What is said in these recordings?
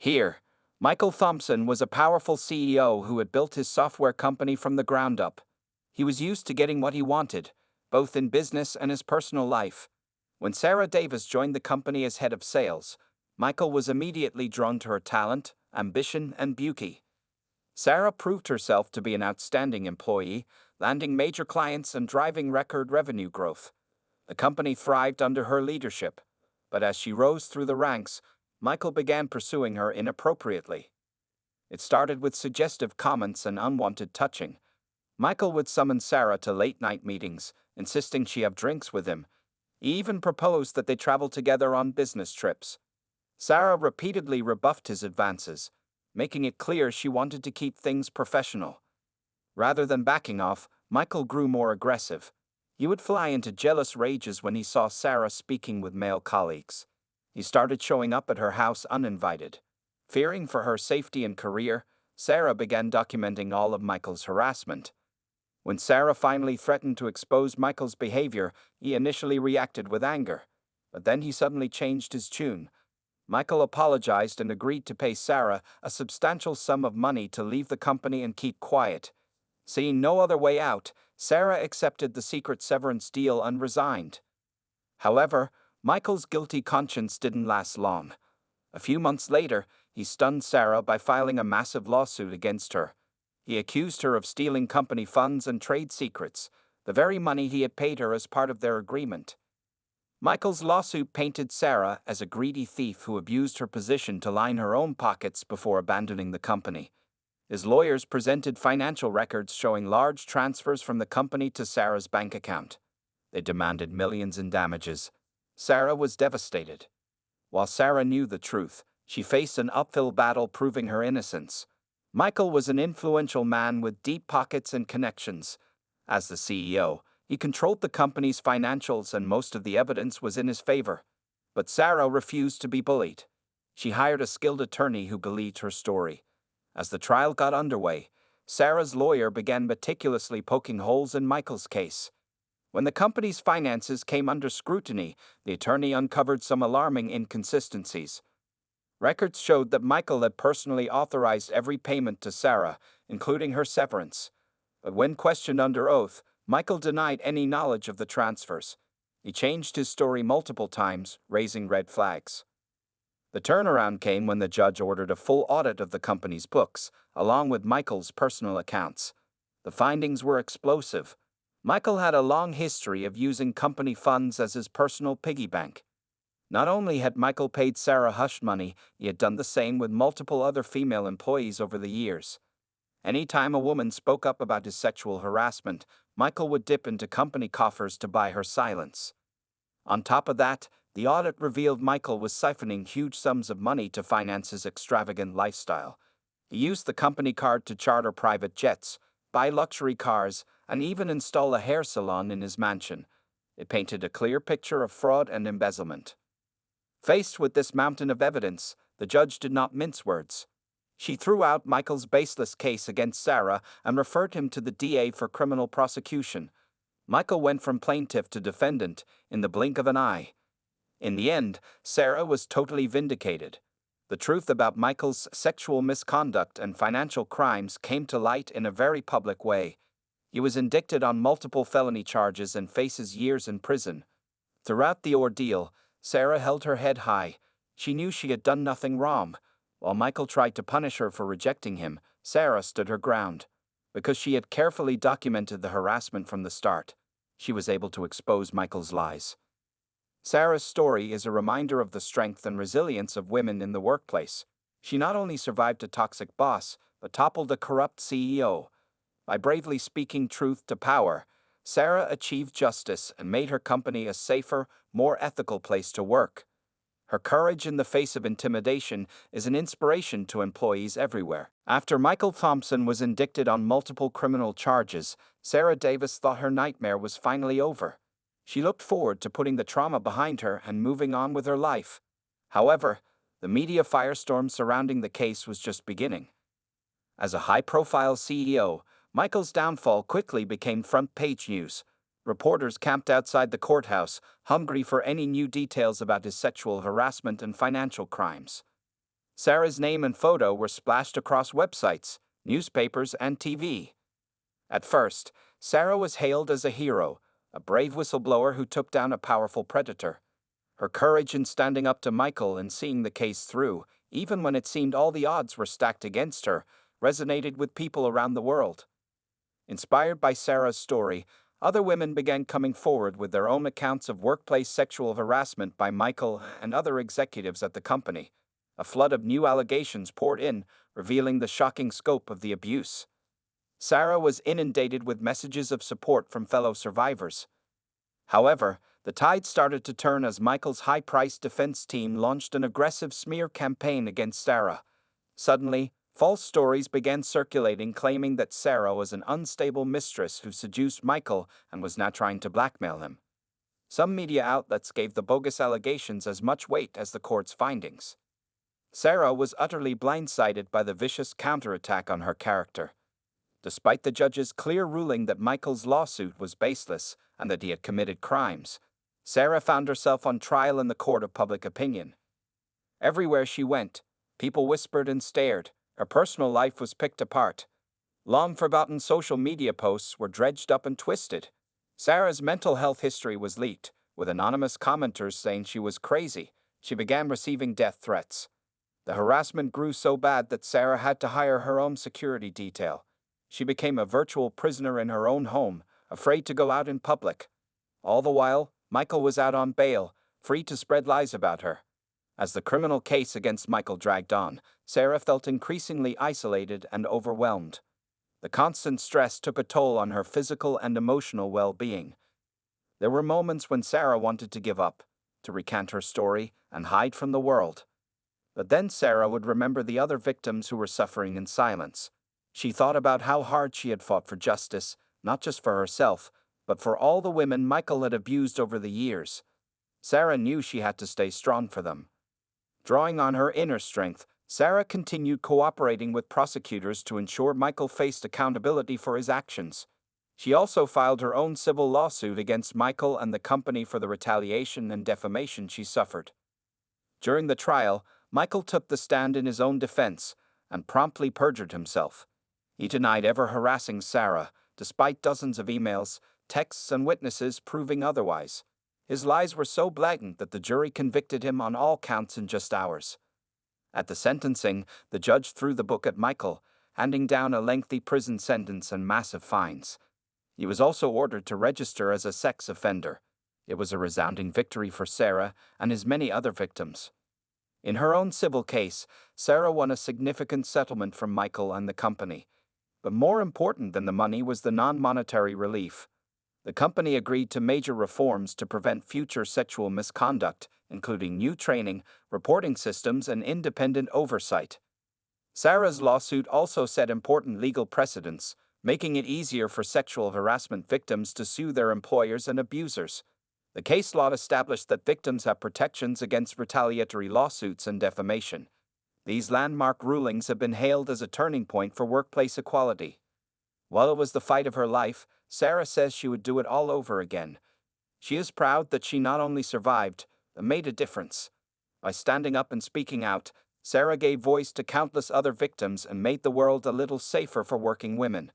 Here, Michael Thompson was a powerful CEO who had built his software company from the ground up. He was used to getting what he wanted, both in business and his personal life. When Sarah Davis joined the company as head of sales, Michael was immediately drawn to her talent, ambition, and beauty. Sarah proved herself to be an outstanding employee, landing major clients and driving record revenue growth. The company thrived under her leadership, but as she rose through the ranks, Michael began pursuing her inappropriately. It started with suggestive comments and unwanted touching. Michael would summon Sarah to late-night meetings, insisting she have drinks with him. He even proposed that they travel together on business trips. Sarah repeatedly rebuffed his advances, making it clear she wanted to keep things professional. Rather than backing off, Michael grew more aggressive. He would fly into jealous rages when he saw Sarah speaking with male colleagues. He started showing up at her house uninvited. Fearing for her safety and career, Sarah began documenting all of Michael's harassment. When Sarah finally threatened to expose Michael's behavior, he initially reacted with anger. But then he suddenly changed his tune. Michael apologized and agreed to pay Sarah a substantial sum of money to leave the company and keep quiet. Seeing no other way out, Sarah accepted the secret severance deal and resigned. However, Michael's guilty conscience didn't last long. A few months later, he stunned Sarah by filing a massive lawsuit against her. He accused her of stealing company funds and trade secrets, the very money he had paid her as part of their agreement. Michael's lawsuit painted Sarah as a greedy thief who abused her position to line her own pockets before abandoning the company. His lawyers presented financial records showing large transfers from the company to Sarah's bank account. They demanded millions in damages. Sarah was devastated. While Sarah knew the truth, she faced an uphill battle proving her innocence. Michael was an influential man with deep pockets and connections. As the CEO, he controlled the company's financials and most of the evidence was in his favor. But Sarah refused to be bullied. She hired a skilled attorney who believed her story. As the trial got underway, Sarah's lawyer began meticulously poking holes in Michael's case. When the company's finances came under scrutiny, the attorney uncovered some alarming inconsistencies. Records showed that Michael had personally authorized every payment to Sarah, including her severance. But when questioned under oath, Michael denied any knowledge of the transfers. He changed his story multiple times, raising red flags. The turnaround came when the judge ordered a full audit of the company's books, along with Michael's personal accounts. The findings were explosive. Michael had a long history of using company funds as his personal piggy bank. Not only had Michael paid Sarah hush money, he had done the same with multiple other female employees over the years. Anytime a woman spoke up about his sexual harassment, Michael would dip into company coffers to buy her silence. On top of that, the audit revealed Michael was siphoning huge sums of money to finance his extravagant lifestyle. He used the company card to charter private jets, buy luxury cars, and even install a hair salon in his mansion. It painted a clear picture of fraud and embezzlement. Faced with this mountain of evidence, the judge did not mince words. She threw out Michael's baseless case against Sarah and referred him to the DA for criminal prosecution. Michael went from plaintiff to defendant in the blink of an eye. In the end, Sarah was totally vindicated. The truth about Michael's sexual misconduct and financial crimes came to light in a very public way. He was indicted on multiple felony charges and faces years in prison. Throughout the ordeal, Sarah held her head high. She knew she had done nothing wrong. While Michael tried to punish her for rejecting him, Sarah stood her ground. Because she had carefully documented the harassment from the start, she was able to expose Michael's lies. Sarah's story is a reminder of the strength and resilience of women in the workplace. She not only survived a toxic boss, but toppled a corrupt CEO. By bravely speaking truth to power, Sarah achieved justice and made her company a safer, more ethical place to work. Her courage in the face of intimidation is an inspiration to employees everywhere. After Michael Thompson was indicted on multiple criminal charges, Sarah Davis thought her nightmare was finally over. She looked forward to putting the trauma behind her and moving on with her life. However, the media firestorm surrounding the case was just beginning. As a high-profile CEO, Michael's downfall quickly became front-page news. Reporters camped outside the courthouse, hungry for any new details about his sexual harassment and financial crimes. Sarah's name and photo were splashed across websites, newspapers, and TV. At first, Sarah was hailed as a hero, a brave whistleblower who took down a powerful predator. Her courage in standing up to Michael and seeing the case through, even when it seemed all the odds were stacked against her, resonated with people around the world. Inspired by Sarah's story, other women began coming forward with their own accounts of workplace sexual harassment by Michael and other executives at the company. A flood of new allegations poured in, revealing the shocking scope of the abuse. Sarah was inundated with messages of support from fellow survivors. However, the tide started to turn as Michael's high-priced defense team launched an aggressive smear campaign against Sarah. Suddenly, false stories began circulating claiming that Sarah was an unstable mistress who seduced Michael and was now trying to blackmail him. Some media outlets gave the bogus allegations as much weight as the court's findings. Sarah was utterly blindsided by the vicious counterattack on her character. Despite the judge's clear ruling that Michael's lawsuit was baseless and that he had committed crimes, Sarah found herself on trial in the court of public opinion. Everywhere she went, people whispered and stared. Her personal life was picked apart. Long-forgotten social media posts were dredged up and twisted. Sarah's mental health history was leaked, with anonymous commenters saying she was crazy. She began receiving death threats. The harassment grew so bad that Sarah had to hire her own security detail. She became a virtual prisoner in her own home, afraid to go out in public. All the while, Michael was out on bail, free to spread lies about her. As the criminal case against Michael dragged on, Sarah felt increasingly isolated and overwhelmed. The constant stress took a toll on her physical and emotional well-being. There were moments when Sarah wanted to give up, to recant her story, and hide from the world. But then Sarah would remember the other victims who were suffering in silence. She thought about how hard she had fought for justice, not just for herself, but for all the women Michael had abused over the years. Sarah knew she had to stay strong for them. Drawing on her inner strength, Sarah continued cooperating with prosecutors to ensure Michael faced accountability for his actions. She also filed her own civil lawsuit against Michael and the company for the retaliation and defamation she suffered. During the trial, Michael took the stand in his own defense and promptly perjured himself. He denied ever harassing Sarah, despite dozens of emails, texts, and witnesses proving otherwise. His lies were so blatant that the jury convicted him on all counts in just hours. At the sentencing, the judge threw the book at Michael, handing down a lengthy prison sentence and massive fines. He was also ordered to register as a sex offender. It was a resounding victory for Sarah and his many other victims. In her own civil case, Sarah won a significant settlement from Michael and the company. But more important than the money was the non-monetary relief. The company agreed to major reforms to prevent future sexual misconduct, including new training, reporting systems, and independent oversight. Sarah's lawsuit also set important legal precedents, making it easier for sexual harassment victims to sue their employers and abusers. The case law established that victims have protections against retaliatory lawsuits and defamation. These landmark rulings have been hailed as a turning point for workplace equality. While it was the fight of her life, Sarah says she would do it all over again. She is proud that she not only survived, but made a difference. By standing up and speaking out, Sarah gave voice to countless other victims and made the world a little safer for working women.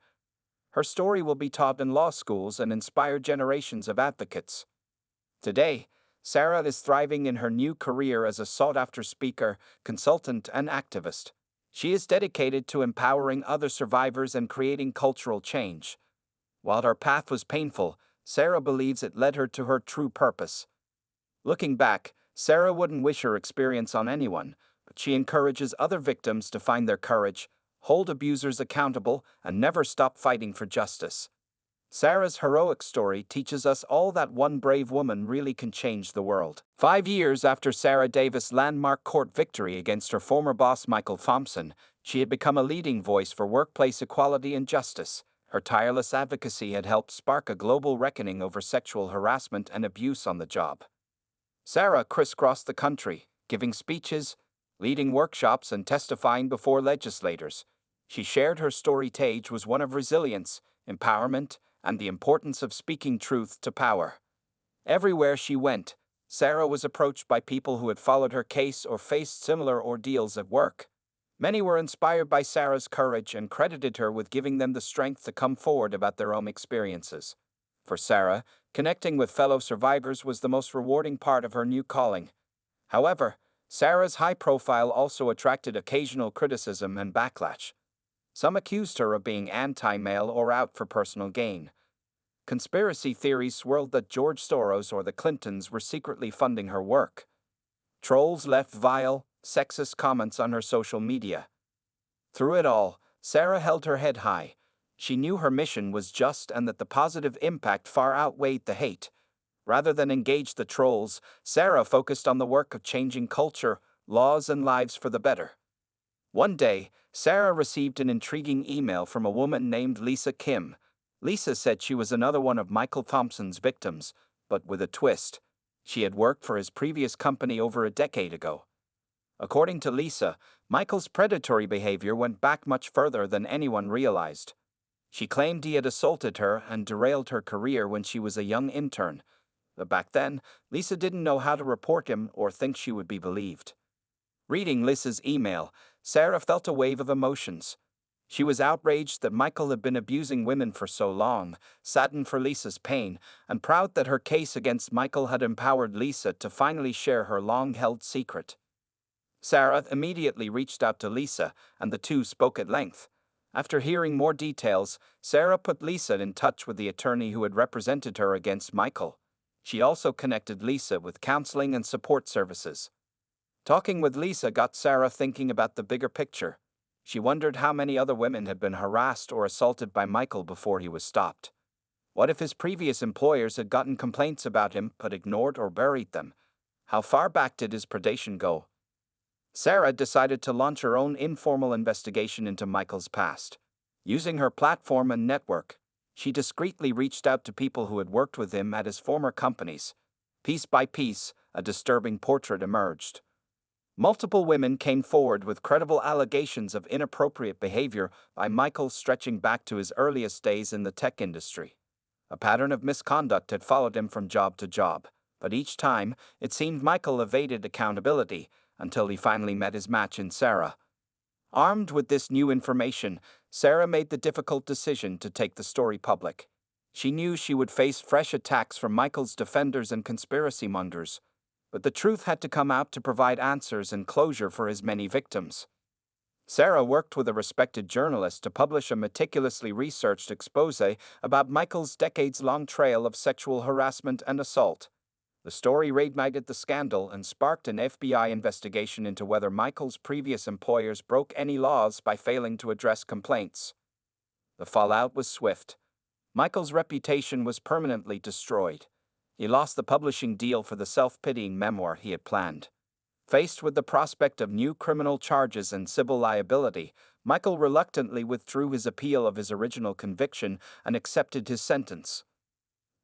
Her story will be taught in law schools and inspire generations of advocates. Today, Sarah is thriving in her new career as a sought-after speaker, consultant, and activist. She is dedicated to empowering other survivors and creating cultural change. While her path was painful, Sarah believes it led her to her true purpose. Looking back, Sarah wouldn't wish her experience on anyone, but she encourages other victims to find their courage, hold abusers accountable, and never stop fighting for justice. Sarah's heroic story teaches us all that one brave woman really can change the world. 5 years after Sarah Davis' landmark court victory against her former boss Michael Thompson, she had become a leading voice for workplace equality and justice. Her tireless advocacy had helped spark a global reckoning over sexual harassment and abuse on the job. Sarah crisscrossed the country, giving speeches, leading workshops, and testifying before legislators. She shared her story. Tage was one of resilience, empowerment, and the importance of speaking truth to power. Everywhere she went, Sarah was approached by people who had followed her case or faced similar ordeals at work. Many were inspired by Sarah's courage and credited her with giving them the strength to come forward about their own experiences. For Sarah, connecting with fellow survivors was the most rewarding part of her new calling. However, Sarah's high profile also attracted occasional criticism and backlash. Some accused her of being anti-male or out for personal gain. Conspiracy theories swirled that George Soros or the Clintons were secretly funding her work. Trolls left vile, sexist comments on her social media. Through it all, Sarah held her head high. She knew her mission was just and that the positive impact far outweighed the hate. Rather than engage the trolls, Sarah focused on the work of changing culture, laws, and lives for the better. One day, Sarah received an intriguing email from a woman named Lisa Kim. Lisa said she was another one of Michael Thompson's victims, but with a twist. She had worked for his previous company over a decade ago. According to Lisa, Michael's predatory behavior went back much further than anyone realized. She claimed he had assaulted her and derailed her career when she was a young intern. But back then, Lisa didn't know how to report him or think she would be believed. Reading Lisa's email, Sarah felt a wave of emotions. She was outraged that Michael had been abusing women for so long, saddened for Lisa's pain, and proud that her case against Michael had empowered Lisa to finally share her long-held secret. Sarah immediately reached out to Lisa, and the two spoke at length. After hearing more details, Sarah put Lisa in touch with the attorney who had represented her against Michael. She also connected Lisa with counseling and support services. Talking with Lisa got Sarah thinking about the bigger picture. She wondered how many other women had been harassed or assaulted by Michael before he was stopped. What if his previous employers had gotten complaints about him but ignored or buried them? How far back did his predation go? Sarah decided to launch her own informal investigation into Michael's past. Using her platform and network, she discreetly reached out to people who had worked with him at his former companies. Piece by piece, a disturbing portrait emerged. Multiple women came forward with credible allegations of inappropriate behavior by Michael stretching back to his earliest days in the tech industry. A pattern of misconduct had followed him from job to job, but each time, it seemed Michael evaded accountability until he finally met his match in Sarah. Armed with this new information, Sarah made the difficult decision to take the story public. She knew she would face fresh attacks from Michael's defenders and conspiracy mongers, but the truth had to come out to provide answers and closure for his many victims. Sarah worked with a respected journalist to publish a meticulously researched exposé about Michael's decades-long trail of sexual harassment and assault. The story reignited the scandal and sparked an FBI investigation into whether Michael's previous employers broke any laws by failing to address complaints. The fallout was swift. Michael's reputation was permanently destroyed. He lost the publishing deal for the self-pitying memoir he had planned. Faced with the prospect of new criminal charges and civil liability, Michael reluctantly withdrew his appeal of his original conviction and accepted his sentence.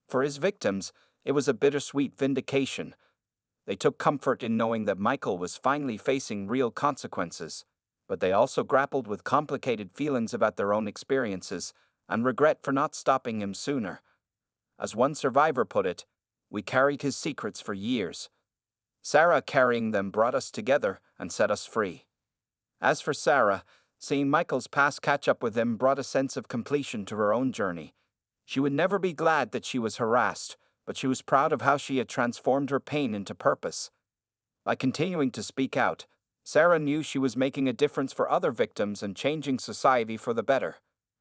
For his victims, it was a bittersweet vindication. They took comfort in knowing that Michael was finally facing real consequences, but they also grappled with complicated feelings about their own experiences and regret for not stopping him sooner. As one survivor put it, "We carried his secrets for years. Sarah carrying them brought us together and set us free." As for Sarah, seeing Michael's past catch up with him brought a sense of completion to her own journey. She would never be glad that she was harassed, but she was proud of how she had transformed her pain into purpose. By continuing to speak out, Sarah knew she was making a difference for other victims and changing society for the better.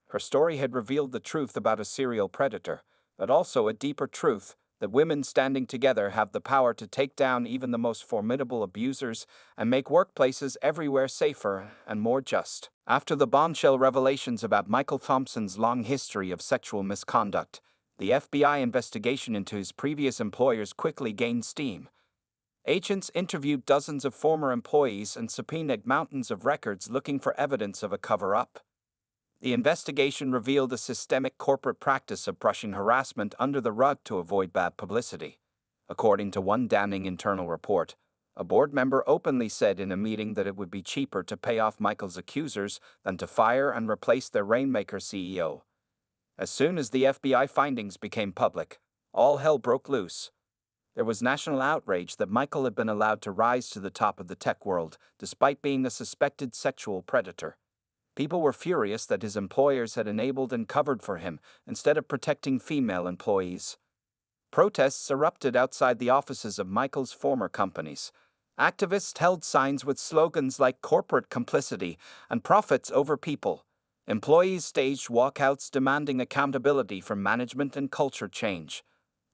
Her story had revealed the truth about a serial predator, but also a deeper truth that women standing together have the power to take down even the most formidable abusers and make workplaces everywhere safer and more just. After the bombshell revelations about Michael Thompson's long history of sexual misconduct, the FBI investigation into his previous employers quickly gained steam. Agents interviewed dozens of former employees and subpoenaed mountains of records looking for evidence of a cover-up. The investigation revealed a systemic corporate practice of brushing harassment under the rug to avoid bad publicity. According to one damning internal report, a board member openly said in a meeting that it would be cheaper to pay off Michael's accusers than to fire and replace their Rainmaker CEO. As soon as the FBI findings became public, all hell broke loose. There was national outrage that Michael had been allowed to rise to the top of the tech world, despite being a suspected sexual predator. People were furious that his employers had enabled and covered for him instead of protecting female employees. Protests erupted outside the offices of Michael's former companies. Activists held signs with slogans like corporate complicity and profits over people. Employees staged walkouts demanding accountability from management and culture change.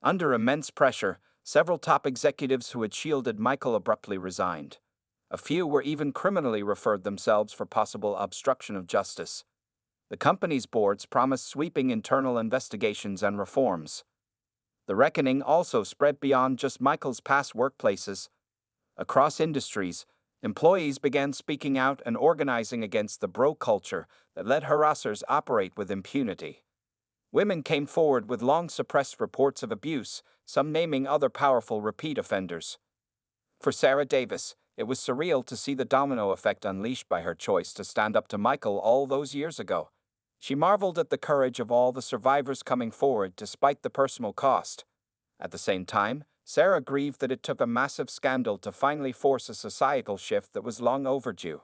Under immense pressure, several top executives who had shielded Michael abruptly resigned. A few were even criminally referred themselves for possible obstruction of justice. The company's boards promised sweeping internal investigations and reforms. The reckoning also spread beyond just Michael's past workplaces. Across industries, employees began speaking out and organizing against the bro culture that let harassers operate with impunity. Women came forward with long-suppressed reports of abuse, some naming other powerful repeat offenders. For Sarah Davis, it was surreal to see the domino effect unleashed by her choice to stand up to Michael all those years ago. She marveled at the courage of all the survivors coming forward despite the personal cost. At the same time, Sarah grieved that it took a massive scandal to finally force a societal shift that was long overdue.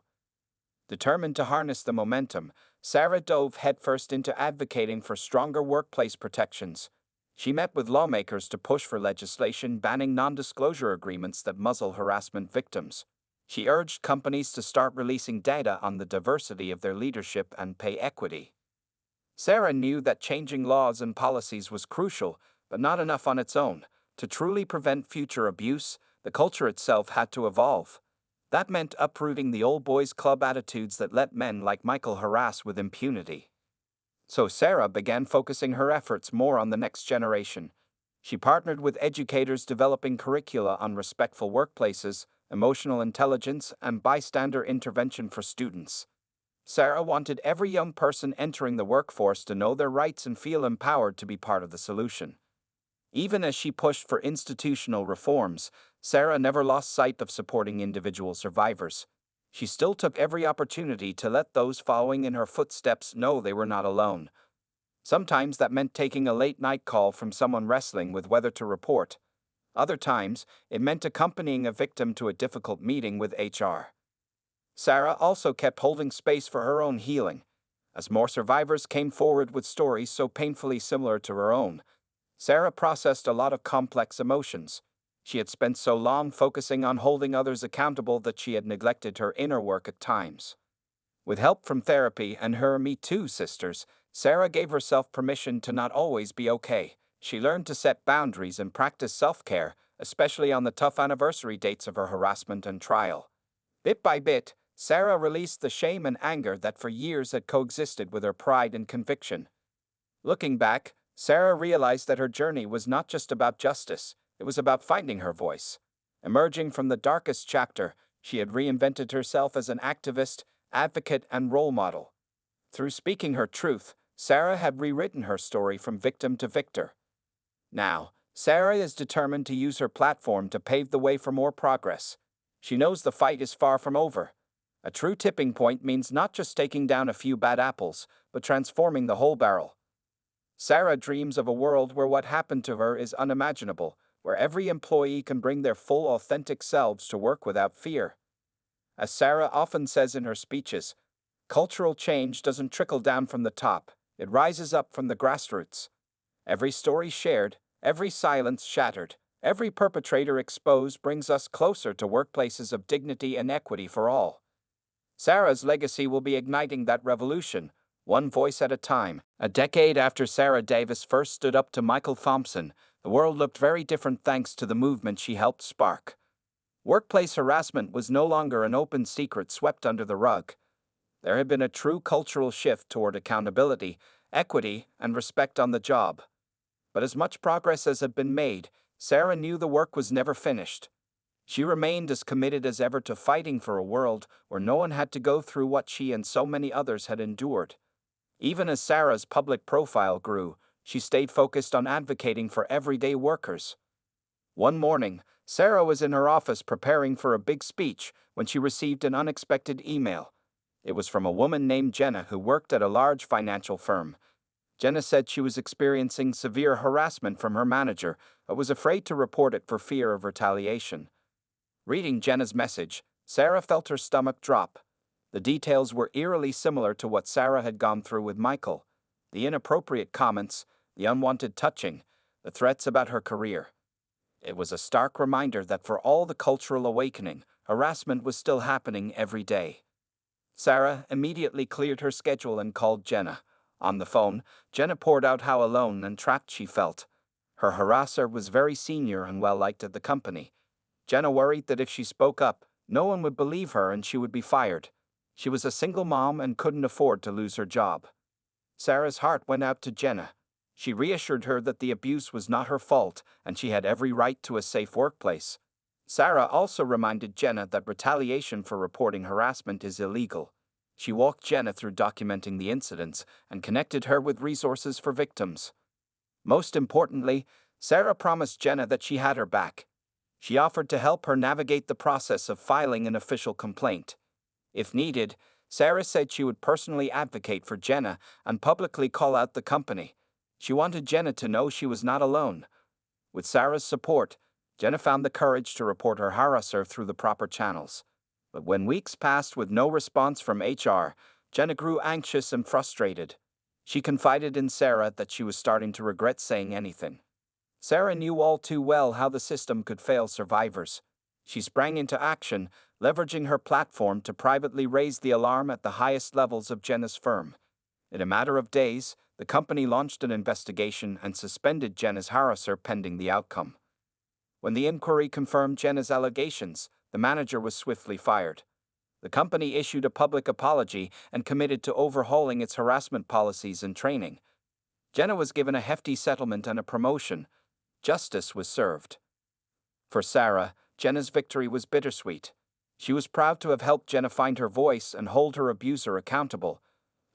Determined to harness the momentum, Sarah dove headfirst into advocating for stronger workplace protections. She met with lawmakers to push for legislation banning non-disclosure agreements that muzzle harassment victims. She urged companies to start releasing data on the diversity of their leadership and pay equity. Sarah knew that changing laws and policies was crucial, but not enough on its own. To truly prevent future abuse, the culture itself had to evolve. That meant uprooting the old boys club attitudes that let men like Michael harass with impunity. So Sarah began focusing her efforts more on the next generation. She partnered with educators developing curricula on respectful workplaces, emotional intelligence, and bystander intervention for students. Sarah wanted every young person entering the workforce to know their rights and feel empowered to be part of the solution. Even as she pushed for institutional reforms, Sarah never lost sight of supporting individual survivors. She still took every opportunity to let those following in her footsteps know they were not alone. Sometimes that meant taking a late-night call from someone wrestling with whether to report. Other times, it meant accompanying a victim to a difficult meeting with HR. Sarah also kept holding space for her own healing. As more survivors came forward with stories so painfully similar to her own, Sarah processed a lot of complex emotions. She had spent so long focusing on holding others accountable that she had neglected her inner work at times. With help from therapy and her Me Too sisters, Sarah gave herself permission to not always be okay. She learned to set boundaries and practice self-care, especially on the tough anniversary dates of her harassment and trial. Bit by bit, Sarah released the shame and anger that for years had coexisted with her pride and conviction. Looking back, Sarah realized that her journey was not just about justice, it was about finding her voice. Emerging from the darkest chapter, she had reinvented herself as an activist, advocate, and role model. Through speaking her truth, Sarah had rewritten her story from victim to victor. Now, Sarah is determined to use her platform to pave the way for more progress. She knows the fight is far from over. A true tipping point means not just taking down a few bad apples, but transforming the whole barrel. Sarah dreams of a world where what happened to her is unimaginable, where every employee can bring their full authentic selves to work without fear. As Sarah often says in her speeches, cultural change doesn't trickle down from the top, it rises up from the grassroots. Every story shared, every silence shattered, every perpetrator exposed brings us closer to workplaces of dignity and equity for all. Sarah's legacy will be igniting that revolution, one voice at a time. A decade after Sarah Davis first stood up to Michael Thompson, the world looked very different thanks to the movement she helped spark. Workplace harassment was no longer an open secret swept under the rug. There had been a true cultural shift toward accountability, equity, and respect on the job. But as much progress as had been made, Sarah knew the work was never finished. She remained as committed as ever to fighting for a world where no one had to go through what she and so many others had endured. Even as Sarah's public profile grew, she stayed focused on advocating for everyday workers. One morning, Sarah was in her office preparing for a big speech when she received an unexpected email. It was from a woman named Jenna who worked at a large financial firm. Jenna said she was experiencing severe harassment from her manager, but was afraid to report it for fear of retaliation. Reading Jenna's message, Sarah felt her stomach drop. The details were eerily similar to what Sarah had gone through with Michael. The inappropriate comments, the unwanted touching, the threats about her career. It was a stark reminder that for all the cultural awakening, harassment was still happening every day. Sarah immediately cleared her schedule and called Jenna. On the phone, Jenna poured out how alone and trapped she felt. Her harasser was very senior and well-liked at the company. Jenna worried that if she spoke up, no one would believe her and she would be fired. She was a single mom and couldn't afford to lose her job. Sarah's heart went out to Jenna. She reassured her that the abuse was not her fault and she had every right to a safe workplace. Sarah also reminded Jenna that retaliation for reporting harassment is illegal. She walked Jenna through documenting the incidents and connected her with resources for victims. Most importantly, Sarah promised Jenna that she had her back. She offered to help her navigate the process of filing an official complaint. If needed, Sarah said she would personally advocate for Jenna and publicly call out the company. She wanted Jenna to know she was not alone. With Sarah's support, Jenna found the courage to report her harasser through the proper channels. But when weeks passed with no response from HR, Jenna grew anxious and frustrated. She confided in Sarah that she was starting to regret saying anything. Sarah knew all too well how the system could fail survivors. She sprang into action, leveraging her platform to privately raise the alarm at the highest levels of Jenna's firm. In a matter of days, the company launched an investigation and suspended Jenna's harasser pending the outcome. When the inquiry confirmed Jenna's allegations, the manager was swiftly fired. The company issued a public apology and committed to overhauling its harassment policies and training. Jenna was given a hefty settlement and a promotion. Justice was served. For Sarah, Jenna's victory was bittersweet. She was proud to have helped Jenna find her voice and hold her abuser accountable,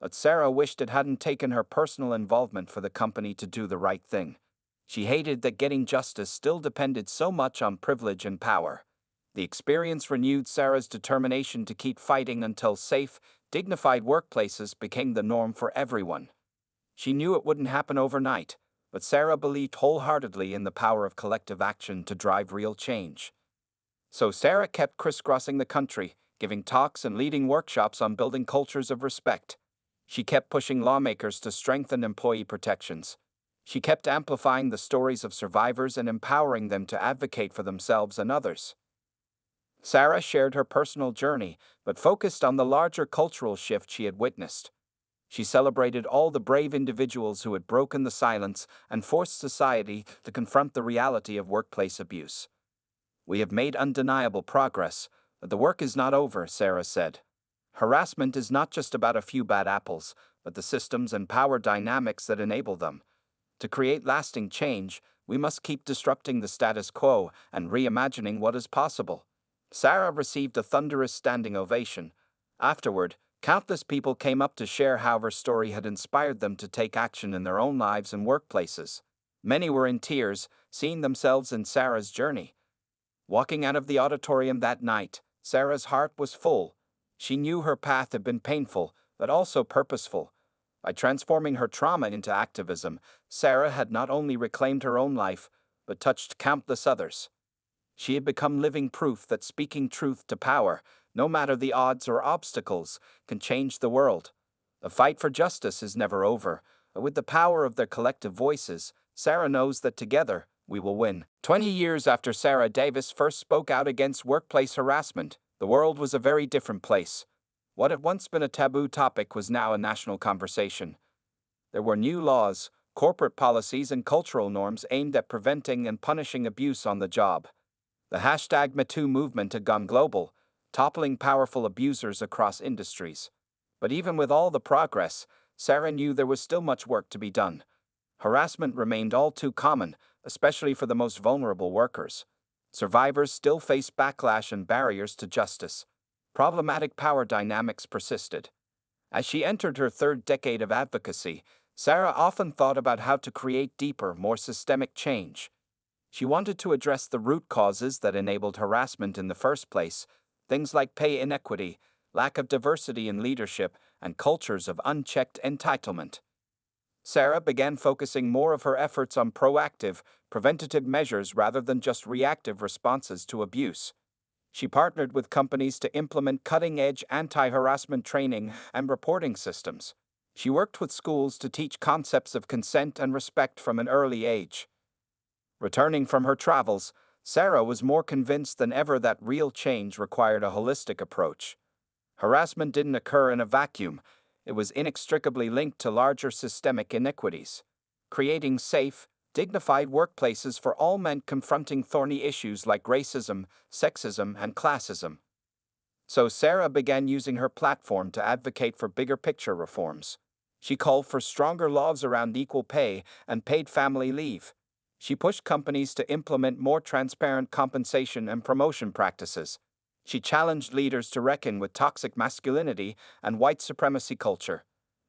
but Sarah wished it hadn't taken her personal involvement for the company to do the right thing. She hated that getting justice still depended so much on privilege and power. The experience renewed Sarah's determination to keep fighting until safe, dignified workplaces became the norm for everyone. She knew it wouldn't happen overnight, but Sarah believed wholeheartedly in the power of collective action to drive real change. So Sarah kept crisscrossing the country, giving talks and leading workshops on building cultures of respect. She kept pushing lawmakers to strengthen employee protections. She kept amplifying the stories of survivors and empowering them to advocate for themselves and others. Sarah shared her personal journey, but focused on the larger cultural shift she had witnessed. She celebrated all the brave individuals who had broken the silence and forced society to confront the reality of workplace abuse. "We have made undeniable progress, but the work is not over," Sarah said. "Harassment is not just about a few bad apples, but the systems and power dynamics that enable them. To create lasting change, we must keep disrupting the status quo and reimagining what is possible." Sarah received a thunderous standing ovation. Afterward, countless people came up to share how her story had inspired them to take action in their own lives and workplaces. Many were in tears, seeing themselves in Sarah's journey. Walking out of the auditorium that night, Sarah's heart was full. She knew her path had been painful, but also purposeful. By transforming her trauma into activism, Sarah had not only reclaimed her own life, but touched countless others. She had become living proof that speaking truth to power, no matter the odds or obstacles, can change the world. The fight for justice is never over, but with the power of their collective voices, Sarah knows that together, we will win. 20 years after Sarah Davis first spoke out against workplace harassment, the world was a very different place. What had once been a taboo topic was now a national conversation. There were new laws, corporate policies, and cultural norms aimed at preventing and punishing abuse on the job. The #MeToo movement had gone global, toppling powerful abusers across industries. But even with all the progress, Sarah knew there was still much work to be done. Harassment remained all too common, especially for the most vulnerable workers. Survivors still faced backlash and barriers to justice. Problematic power dynamics persisted. As she entered her third decade of advocacy, Sarah often thought about how to create deeper, more systemic change. She wanted to address the root causes that enabled harassment in the first place, things like pay inequity, lack of diversity in leadership, and cultures of unchecked entitlement. Sarah began focusing more of her efforts on proactive, preventative measures rather than just reactive responses to abuse. She partnered with companies to implement cutting-edge anti-harassment training and reporting systems. She worked with schools to teach concepts of consent and respect from an early age. Returning from her travels, Sarah was more convinced than ever that real change required a holistic approach. Harassment didn't occur in a vacuum. It was inextricably linked to larger systemic inequities. Creating safe, dignified workplaces for all meant confronting thorny issues like racism, sexism, and classism. So Sarah began using her platform to advocate for bigger picture reforms. She called for stronger laws around equal pay and paid family leave. She pushed companies to implement more transparent compensation and promotion practices. She challenged leaders to reckon with toxic masculinity and white supremacy culture.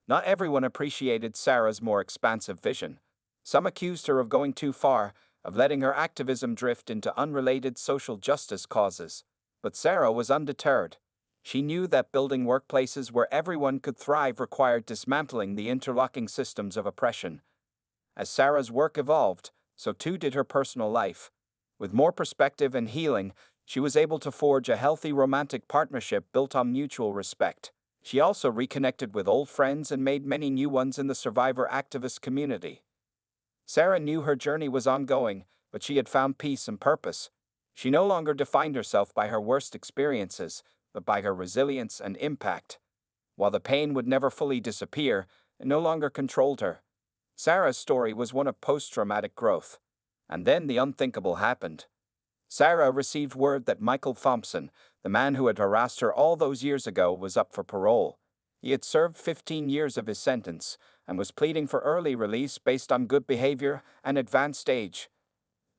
Not everyone appreciated Sarah's more expansive vision. Some accused her of going too far, of letting her activism drift into unrelated social justice causes. But Sarah was undeterred. She knew that building workplaces where everyone could thrive required dismantling the interlocking systems of oppression. As Sarah's work evolved, so too did her personal life. With more perspective and healing, she was able to forge a healthy romantic partnership built on mutual respect. She also reconnected with old friends and made many new ones in the survivor activist community. Sarah knew her journey was ongoing, but she had found peace and purpose. She no longer defined herself by her worst experiences, but by her resilience and impact. While the pain would never fully disappear, it no longer controlled her. Sarah's story was one of post-traumatic growth. And then the unthinkable happened. Sarah received word that Michael Thompson, the man who had harassed her all those years ago, was up for parole. He had served 15 years of his sentence and was pleading for early release based on good behavior and advanced age.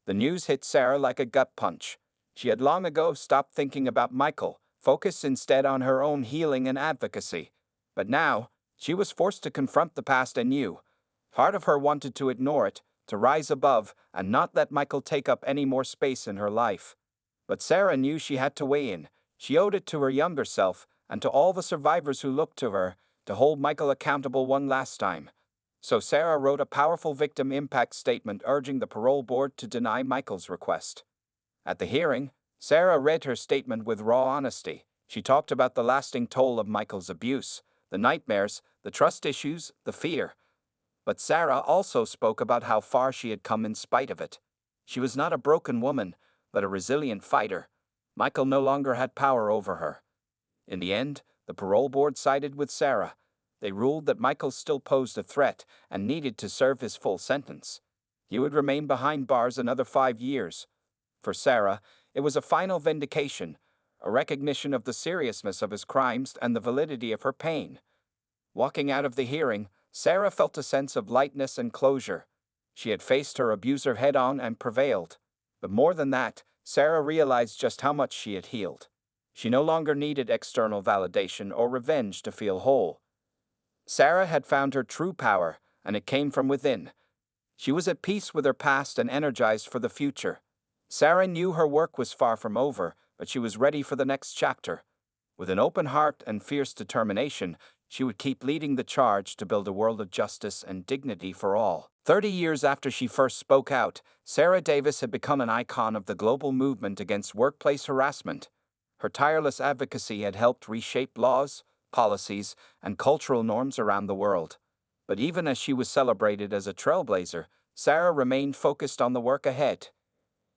The news hit Sarah like a gut punch. She had long ago stopped thinking about Michael, focused instead on her own healing and advocacy. But now, she was forced to confront the past anew. Part of her wanted to ignore it, to rise above, and not let Michael take up any more space in her life. But Sarah knew she had to weigh in. She owed it to her younger self, and to all the survivors who looked to her, to hold Michael accountable one last time. So Sarah wrote a powerful victim impact statement urging the parole board to deny Michael's request. At the hearing, Sarah read her statement with raw honesty. She talked about the lasting toll of Michael's abuse, the nightmares, the trust issues, the fear. But Sarah also spoke about how far she had come in spite of it. She was not a broken woman, but a resilient fighter. Michael no longer had power over her. In the end, the parole board sided with Sarah. They ruled that Michael still posed a threat and needed to serve his full sentence. He would remain behind bars another 5 years. For Sarah, it was a final vindication, a recognition of the seriousness of his crimes and the validity of her pain. Walking out of the hearing, Sarah felt a sense of lightness and closure. She had faced her abuser head-on and prevailed. But more than that, Sarah realized just how much she had healed. She no longer needed external validation or revenge to feel whole. Sarah had found her true power, and it came from within. She was at peace with her past and energized for the future. Sarah knew her work was far from over, but she was ready for the next chapter. With an open heart and fierce determination, she would keep leading the charge to build a world of justice and dignity for all. 30 years after she first spoke out, Sarah Davis had become an icon of the global movement against workplace harassment. Her tireless advocacy had helped reshape laws, policies, and cultural norms around the world. But even as she was celebrated as a trailblazer, Sarah remained focused on the work ahead.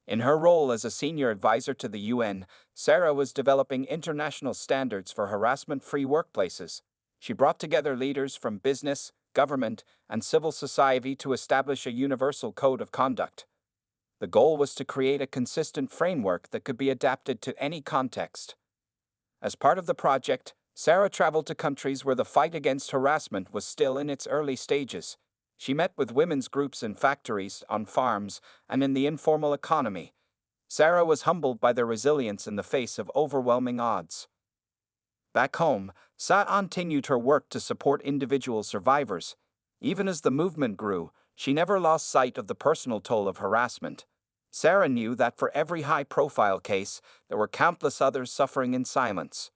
In her role as a senior advisor to the UN, Sarah was developing international standards for harassment-free workplaces. She brought together leaders from business, government, and civil society to establish a universal code of conduct. The goal was to create a consistent framework that could be adapted to any context. As part of the project, Sarah traveled to countries where the fight against harassment was still in its early stages. She met with women's groups in factories, on farms, and in the informal economy. Sarah was humbled by their resilience in the face of overwhelming odds. Back home, Sarah continued her work to support individual survivors. Even as the movement grew, she never lost sight of the personal toll of harassment. Sarah knew that for every high-profile case, there were countless others suffering in silence.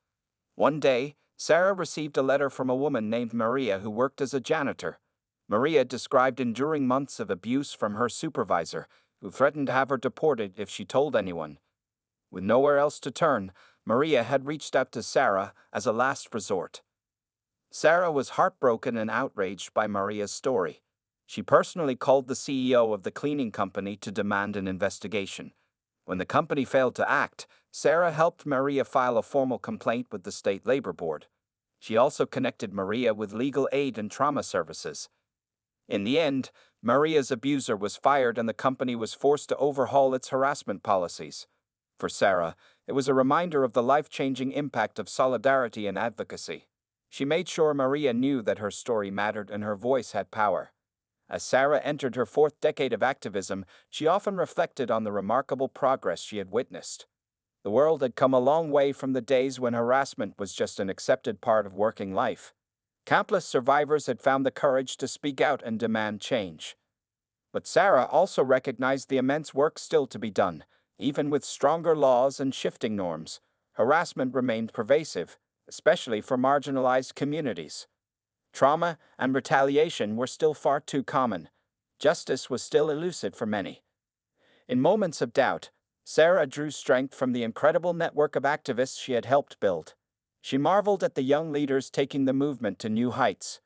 One day, Sarah received a letter from a woman named Maria who worked as a janitor. Maria described enduring months of abuse from her supervisor, who threatened to have her deported if she told anyone. With nowhere else to turn, Maria had reached out to Sarah as a last resort. Sarah was heartbroken and outraged by Maria's story. She personally called the CEO of the cleaning company to demand an investigation. When the company failed to act, Sarah helped Maria file a formal complaint with the state labor board. She also connected Maria with legal aid and trauma services. In the end, Maria's abuser was fired and the company was forced to overhaul its harassment policies. For Sarah, it was a reminder of the life-changing impact of solidarity and advocacy. She made sure Maria knew that her story mattered and her voice had power. As Sarah entered her fourth decade of activism, she often reflected on the remarkable progress she had witnessed. The world had come a long way from the days when harassment was just an accepted part of working life. Countless survivors had found the courage to speak out and demand change. But Sarah also recognized the immense work still to be done. Even with stronger laws and shifting norms, harassment remained pervasive, especially for marginalized communities. Trauma and retaliation were still far too common. Justice was still elusive for many. In moments of doubt, Sarah drew strength from the incredible network of activists she had helped build. She marveled at the young leaders taking the movement to new heights,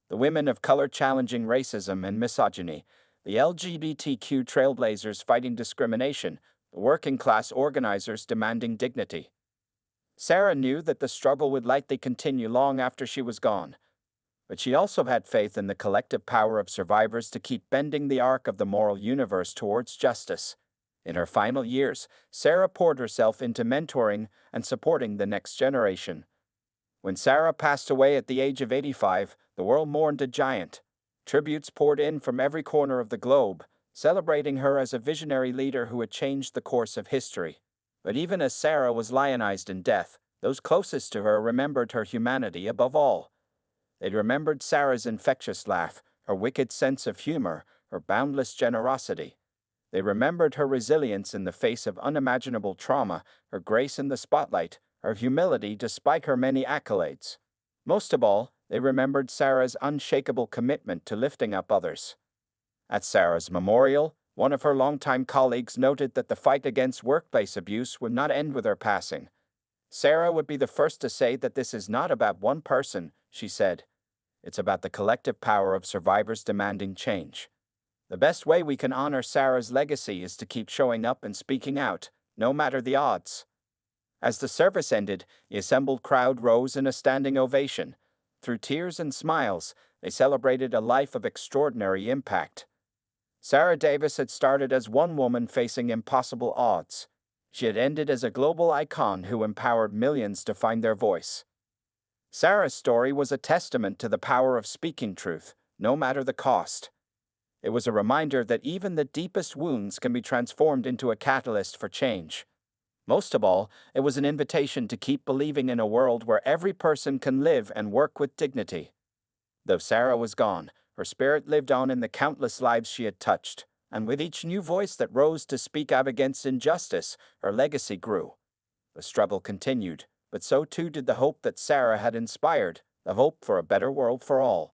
the women of color challenging racism and misogyny, the LGBTQ trailblazers fighting discrimination, the working class organizers demanding dignity. Sarah knew that the struggle would likely continue long after she was gone, but she also had faith in the collective power of survivors to keep bending the arc of the moral universe towards justice. In her final years, Sarah poured herself into mentoring and supporting the next generation. When Sarah passed away at the age of 85, the world mourned a giant. Tributes poured in from every corner of the globe, celebrating her as a visionary leader who had changed the course of history. But even as Sarah was lionized in death, those closest to her remembered her humanity above all. They remembered Sarah's infectious laugh, her wicked sense of humor, her boundless generosity. They remembered her resilience in the face of unimaginable trauma, her grace in the spotlight, her humility despite her many accolades. Most of all, they remembered Sarah's unshakable commitment to lifting up others. At Sarah's memorial, one of her longtime colleagues noted that the fight against workplace abuse would not end with her passing. Sarah would be the first to say that this is not about one person, she said. It's about the collective power of survivors demanding change. The best way we can honor Sarah's legacy is to keep showing up and speaking out, no matter the odds. As the service ended, the assembled crowd rose in a standing ovation. Through tears and smiles, they celebrated a life of extraordinary impact. Sarah Davis had started as one woman facing impossible odds. She had ended as a global icon who empowered millions to find their voice. Sarah's story was a testament to the power of speaking truth, no matter the cost. It was a reminder that even the deepest wounds can be transformed into a catalyst for change. Most of all, it was an invitation to keep believing in a world where every person can live and work with dignity. Though Sarah was gone, her spirit lived on in the countless lives she had touched, and with each new voice that rose to speak out against injustice, her legacy grew. The struggle continued, but so too did the hope that Sarah had inspired, the hope for a better world for all.